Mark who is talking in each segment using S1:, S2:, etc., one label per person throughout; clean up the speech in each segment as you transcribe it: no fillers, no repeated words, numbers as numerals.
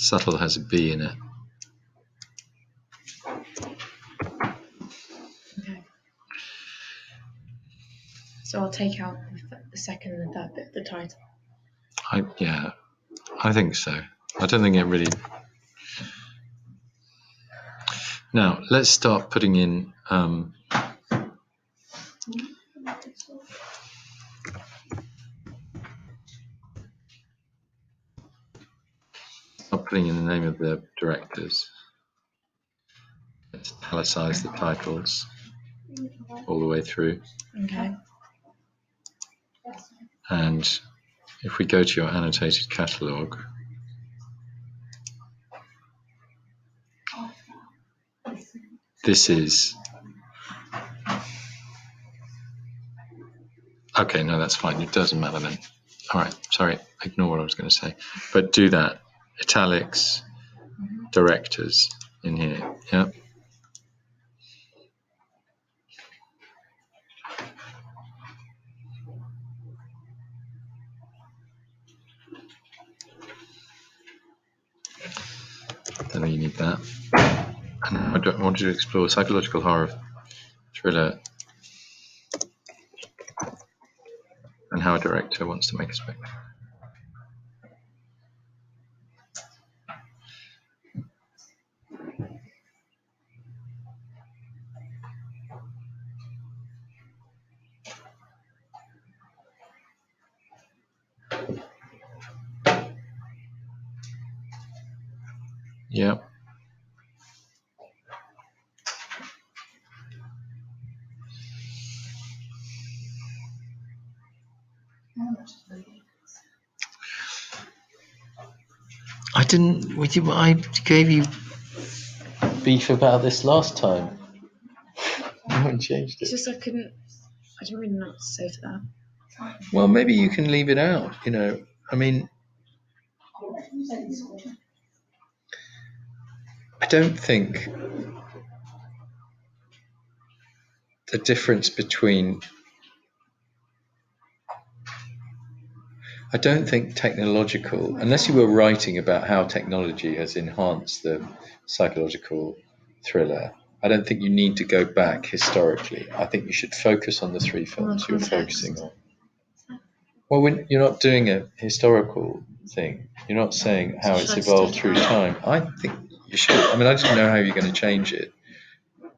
S1: Subtle has a B in it.
S2: Okay. So I'll take out the second and third bit of the title.
S1: I think so. I don't think it really. Now let's start putting in. Start putting in the name of the directors. Let's italicize the titles all the way through.
S2: Okay.
S1: And if we go to your annotated catalogue, this is. Okay, no, that's fine. It doesn't matter then. All right, sorry, ignore what I was going to say. But do that. Italics, directors in here. Yeah. Don't know you need that. And I want you to explore psychological horror thriller and how a director wants to make a spectacle. Yeah. I didn't. I gave you beef about this last time. I haven't changed
S2: It's
S1: it.
S2: just I didn't really know what to say for that.
S1: Well, maybe you can leave it out. I mean, I don't think the difference between. I don't think technological, unless you were writing about how technology has enhanced the psychological thriller, I don't think you need to go back historically. I think you should focus on the three films you're focusing on. Well, when you're not doing a historical thing, you're not saying how it's evolved through time. I think you should. I mean, I just don't know how you're going to change it.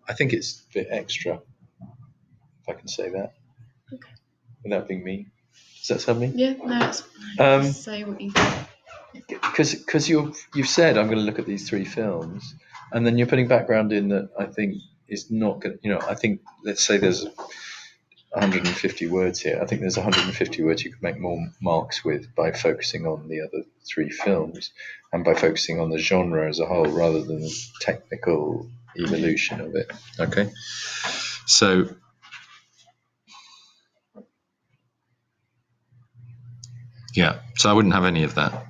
S1: I think it's a bit extra, if I can say that, without being mean. Does that sound mean?
S2: Yeah, no, it's fine. Say what you think.
S1: Because you've said I'm going to look at these three films, and then you're putting background in that I think is not good. I think, let's say there's 150 words here. I think there's 150 words you could make more marks with by focusing on the other three films and by focusing on the genre as a whole rather than the technical evolution of it. Okay, so. Yeah, so I wouldn't have any of that.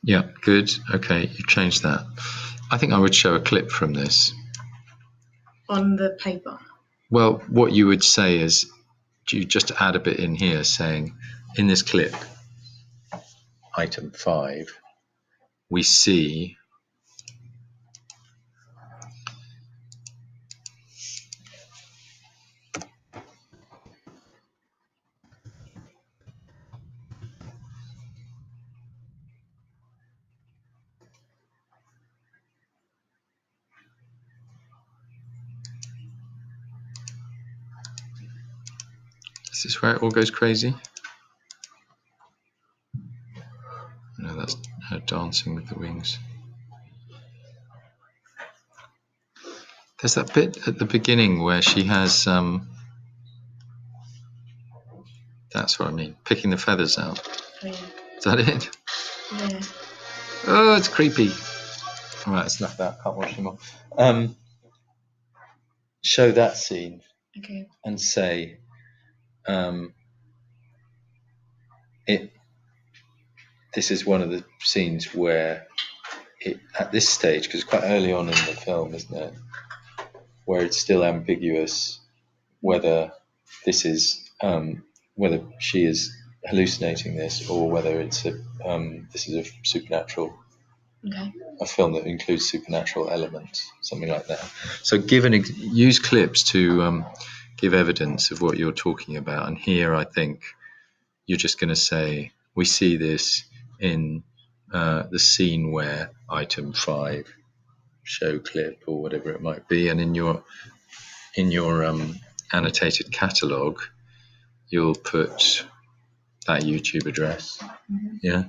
S1: Yeah, good. Okay, you changed that. I think I would show a clip from this.
S2: On the paper?
S1: Well, what you would say is, you just add a bit in here saying, in this clip, item 5, we see Is this where it all goes crazy? No, that's her dancing with the wings. There's that bit at the beginning where she has, that's what I mean, picking the feathers out.
S2: Oh, yeah.
S1: Is that it?
S2: Yeah.
S1: Oh, it's creepy. All right, it's enough of that. Can't watch anymore. Show that scene.
S2: Okay.
S1: And say, this is one of the scenes where at this stage, because it's quite early on in the film, isn't it, where it's still ambiguous whether this is whether she is hallucinating this or whether it's this is a supernatural.
S2: Okay.
S1: A film that includes supernatural elements, something like that. So use clips to give evidence of what you're talking about. And here I think you're just going to say, we see this in the scene where item 5, show clip or whatever it might be. And in your annotated catalogue, you'll put that YouTube address.
S2: Mm-hmm.
S1: Yeah.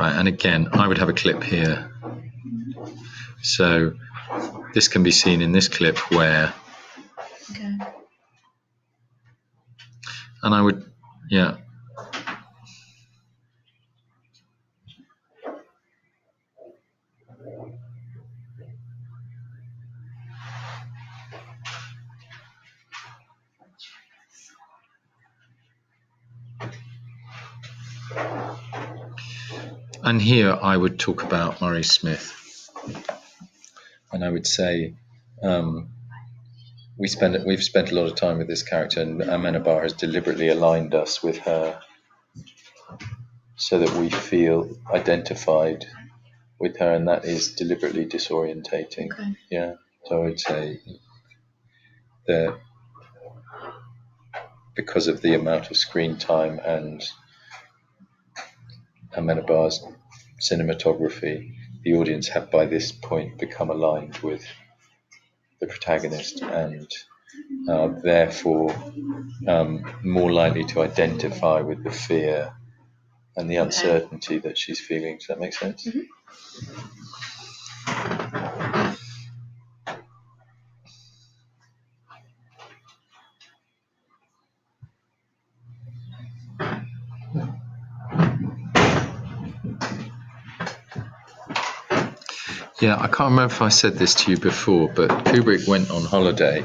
S1: Right, and again, I would have a clip here. So this can be seen in this clip where,
S2: Okay.
S1: and I would, yeah. And here I would talk about Murray Smith. And I would say, we've spent a lot of time with this character, and Amenabar has deliberately aligned us with her so that we feel identified with her, and that is deliberately disorientating.
S2: Okay.
S1: Yeah. So I would say that because of the amount of screen time and Amenabar's cinematography, the audience have by this point become aligned with the protagonist and therefore more likely to identify with the fear and the uncertainty that she's feeling. Does that make sense?
S2: Mm-hmm.
S1: Yeah, I can't remember if I said this to you before, but Kubrick went on holiday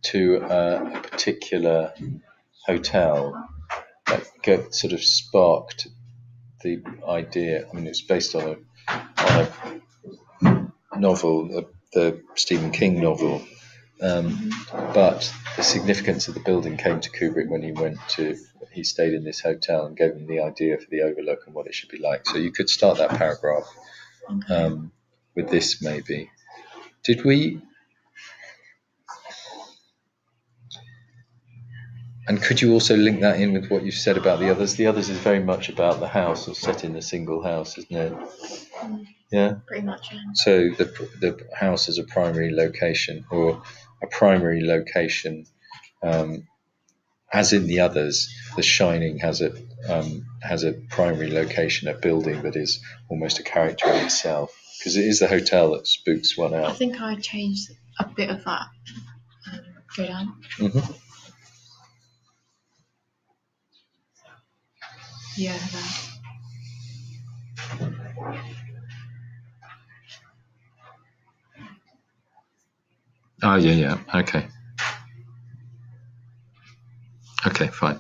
S1: to a particular hotel that sort of sparked the idea. I mean, it's based on a novel, the Stephen King novel, but the significance of the building came to Kubrick when he stayed in this hotel and gave him the idea for the overlook and what it should be like. So you could start that paragraph with this, maybe. Did we? And could you also link that in with what you said about the others? The others is very much about the house, or set in a single house, isn't it? Yeah.
S2: Pretty much. Yeah.
S1: So the house is a primary location, or a primary location, as in the others. The Shining has a primary location, a building that is almost a character in itself, because it is the hotel that spooks one out.
S2: I think I changed a bit of that. Go down.
S1: Mm-hmm.
S2: Yeah. That.
S1: Oh, yeah. Okay. Okay, fine.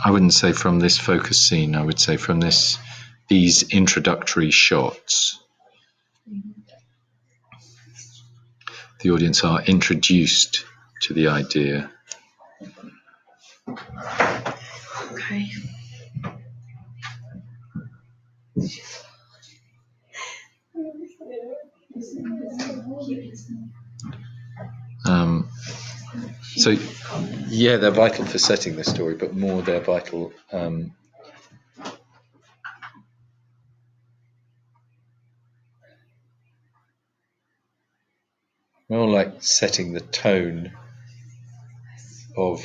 S1: I wouldn't say from this focus scene. I would say from these introductory shots. The audience are introduced to the idea.
S2: Okay.
S1: So, yeah, they're vital for setting the story, but more they're vital more like setting the tone of